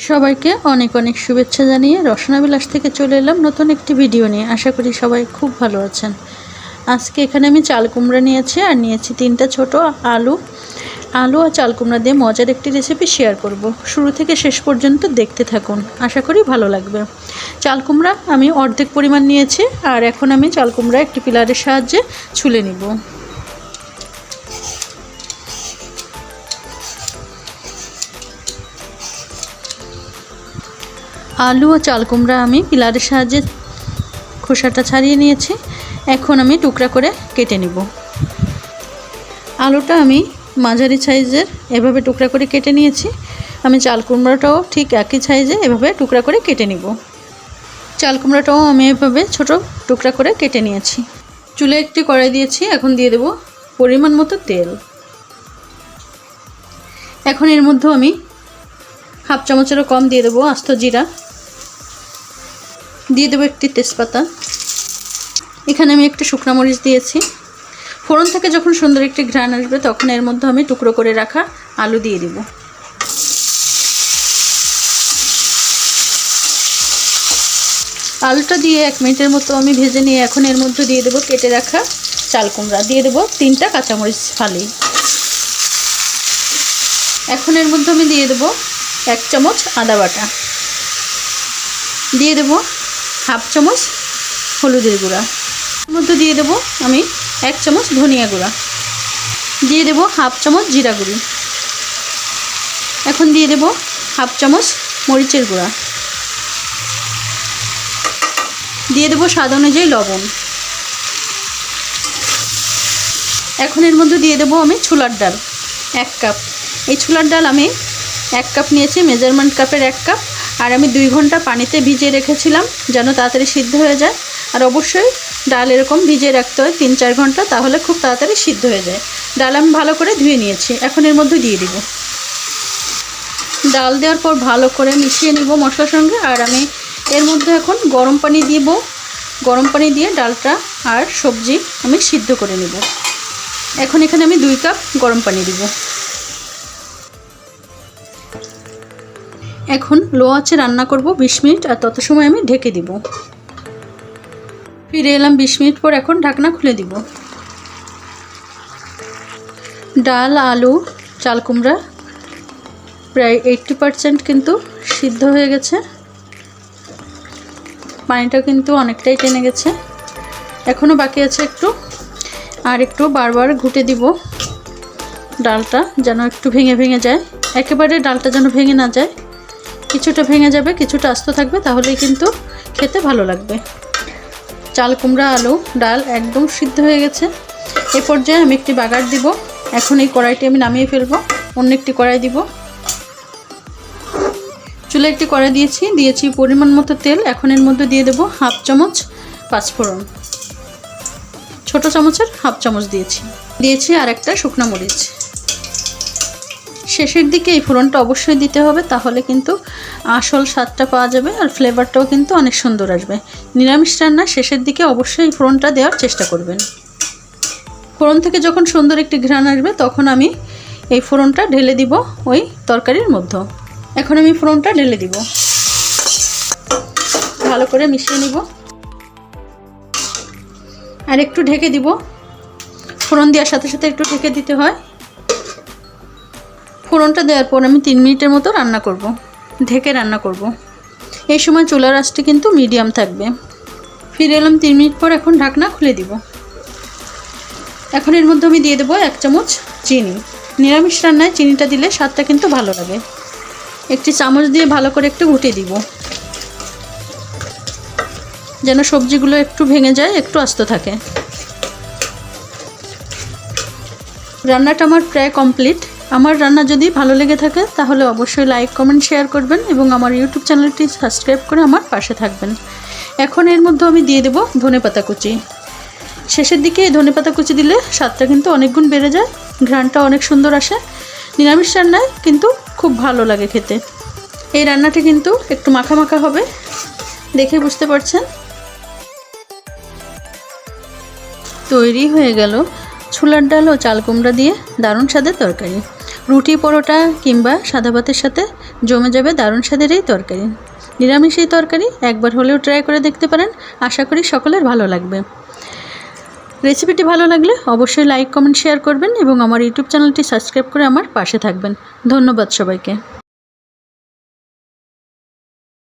সবাইকে অনেক অনেক শুভেচ্ছা জানিয়ে রসনা বিলাস থেকে চলে এলাম নতুন একটি ভিডিও নিয়ে। আশা করি সবাই খুব ভালো আছেন। আজকে এখানে আমি চাল কুমড়া নিয়েছি আর নিয়েছি 3টা ছোট আলু আর চাল কুমড়া দিয়ে মজার একটি রেসিপি শেয়ার করব। শুরু থেকে শেষ পর্যন্ত দেখতে থাকুন, আশা করি ভালো লাগবে। চাল কুমড়া আমি অর্ধেক পরিমাণ নিয়েছি আর এখন আমি চাল কুমড়া একটি পিলারের সাহায্যে ছুলে নিব। আলু ও চাল কুমড়া আমি পিলারের সাহায্যে খোসাটা ছাড়িয়ে নিয়েছি। এখন আমি টুকরা করে কেটে নিব। আলুটা আমি মাঝারি সাইজের এভাবে টুকরা করে কেটে নিয়েছি। আমি চাল কুমড়াটাও ঠিক একই সাইজে এভাবে টুকরা করে কেটে নিব। চাল কুমড়াটাও আমি এভাবে ছোট টুকরা করে কেটে নিয়েছি। চুলে একটি কড়াই দিয়েছি, এখন দিয়ে দেব পরিমাণ মতো তেল। এখন এর মধ্যে আমি হাফ চামচেরও কম দিয়ে দেবো আস্ত জিরা, দিয়ে দেবো একটি তেজপাতা। এখানে আমি একটি শুকনো মরিচ দিয়েছি। ফোড়ন থেকে যখন সুন্দর একটি ঘ্রাণ আসবে তখন এর মধ্যে আমি টুকরো করে রাখা আলু দিয়ে দিব। আলুটা দিয়ে 1 মিনিটের মতো আমি ভেজে নিয়ে এখন এর মধ্যে দিয়ে দেবো কেটে রাখা চাল কুমড়া, দিয়ে দেবো 3টা কাঁচামরিচ ফালি। এখন এর মধ্যে আমি দিয়ে দেবো 1 চামচ আদা বাটা, দিয়ে দেবো হাফ চামচ হলুদের গুঁড়া, এর মধ্যে দিয়ে দেবো আমি 1 চামচ ধনিয়া গুঁড়া, দিয়ে দেবো হাফ চামচ জিরা গুঁড়ি, এখন দিয়ে দেবো হাফ চামচ মরিচের গুঁড়া, দিয়ে দেবো স্বাদ অনুযায়ী লবণ। এখন এর মধ্যে দিয়ে দেবো আমি ছোলার ডাল 1 কাপ। এই ছোলার ডাল আমি 1 কাপ নিয়েছি, মেজারমেন্ট কাপের 1 কাপ। আর আমি 2 ঘন্টা পানিতে ভিজিয়ে রেখেছিলাম যেন তাড়াতাড়ি সিদ্ধ হয়ে যায়। আর অবশ্যই ডাল এরকম ভিজিয়ে রাখতে হয় 3-4 ঘন্টা, তাহলে খুব তাড়াতাড়ি সিদ্ধ হয়ে যায়। ডাল আমি ভালো করে ধুয়ে নিয়েছি, এখন এর মধ্যে দিয়ে দিব। ডাল দেওয়ার পর ভালো করে মিশিয়ে নিব মশলার সঙ্গে। আর আমি এর মধ্যে এখন গরম পানি দিব। গরম পানি দিয়ে ডালটা আর সবজি আমি সিদ্ধ করে নেব। এখন এখানে আমি 2 কাপ গরম পানি দিব। এখন লো আঁচে রান্না করব 20 মিনিট, আর তত সময় আমি ঢেকে দিব। ফিরে এলাম 20 মিনিট পর, এখন ঢাকনা খুলে দিব। ডাল, আলু, চাল কুমড়া প্রায় 80% কিন্তু সিদ্ধ হয়ে গেছে। পানিটা কিন্তু অনেকটাই টেনে গেছে, এখনও বাকি আছে একটু। আর একটু বারবার ঘুটে দিব ডালটা যেন একটু ভেঙে ভেঙে যায়। একেবারে ডালটা যেন ভেঙে না যায়, কিছুটা ভেঙে যাবে, কিছুটা আস্ত থাকবে, তাহলেই কিন্তু খেতে ভালো লাগবে। চাল কুমড়া, আলু, ডাল একদম সিদ্ধ হয়ে গেছে। এ পর্যায়ে আমি একটি বাগার দিব। এখন এই কড়াইটি আমি নামিয়ে ফেলবো, অন্য একটি কড়াই দিব। চুলে একটি কড়াই দিয়েছি পরিমাণ মতো তেল। এখন এর মধ্যে দিয়ে দেবো হাফ চামচ পাঁচফোড়ন, ছোট চামচের হাফ চামচ দিয়েছি আর একটা শুকনো মরিচ। শেষের দিকে এই ফোড়নটা অবশ্যই দিতে হবে, তাহলে কিন্তু আসল স্বাদটা পাওয়া যাবে আর ফ্লেভারটাও কিন্তু অনেক সুন্দর আসবে। নিরামিষ রান্না শেষের দিকে অবশ্যই এই ফোড়নটা দেওয়ার চেষ্টা করবেন। ফোড়ন থেকে যখন সুন্দর একটি ঘ্রাণ আসবে তখন আমি এই ফোড়নটা ঢেলে দিব ওই তরকারির মধ্যে। এখন আমি ফোড়নটা ঢেলে দিব, ভালো করে মিশিয়ে নিব আর একটু ঢেকে দিব। ফোড়ন দেওয়ার সাথে সাথে একটু ঢেকে দিতে হয়। ফোড়নটা দেওয়ার পর আমি 3 মিনিটের মতো ঢেকে রান্না করব। এই সময় চুলার আঁচটি কিন্তু মিডিয়াম থাকবে। ফিরে এলাম 3 মিনিট পর, এখন ঢাকনা খুলে দিব। এখন এর মধ্যে আমি দিয়ে দেবো 1 চামচ চিনি। নিরামিষ রান্নায় চিনিটা দিলে স্বাদটা কিন্তু ভালো লাগে। একটি চামচ দিয়ে ভালো করে একটু ঘুটে দিব যেন সবজিগুলো একটু ভেঙে যায়, একটু আস্ত থাকে। রান্নাটা আমার প্রায় কমপ্লিট। আমার রান্না যদি ভালো লেগে থাকে তাহলে অবশ্যই লাইক, কমেন্ট, শেয়ার করবেন এবং আমার ইউটিউব চ্যানেলটি সাবস্ক্রাইব করে আমার পাশে থাকবেন। এখন এর মধ্যে আমি দিয়ে দেবো ধনেপাতা কুচি। শেষের দিকে এই ধনেপাতা কুচি দিলে স্বাদটা কিন্তু অনেক গুণ বেড়ে যায়, ঘ্রাণটা অনেক সুন্দর আসে। নিরামিষ রান্নায় কিন্তু খুব ভালো লাগে খেতে। এই রান্নাটি কিন্তু একটু মাখা মাখা হবে, দেখে বুঝতে পারছেন। তৈরি হয়ে গেল ছোলার ডাল ও চাল কুমড়া দিয়ে দারুণ স্বাদের তরকারি। রুটি, পরোটা কিংবা সাদা ভাতের সাথে জমে যাবে দারুণ স্বাদের এই তরকারি। নিরামিষ এই তরকারি একবার হলেও ট্রাই করে দেখতে পারেন, আশা করি সকলের ভালো লাগবে। রেসিপিটি ভালো লাগলে অবশ্যই লাইক, কমেন্ট, শেয়ার করবেন এবং আমার ইউটিউব চ্যানেলটি সাবস্ক্রাইব করে আমার পাশে থাকবেন। ধন্যবাদ সবাইকে।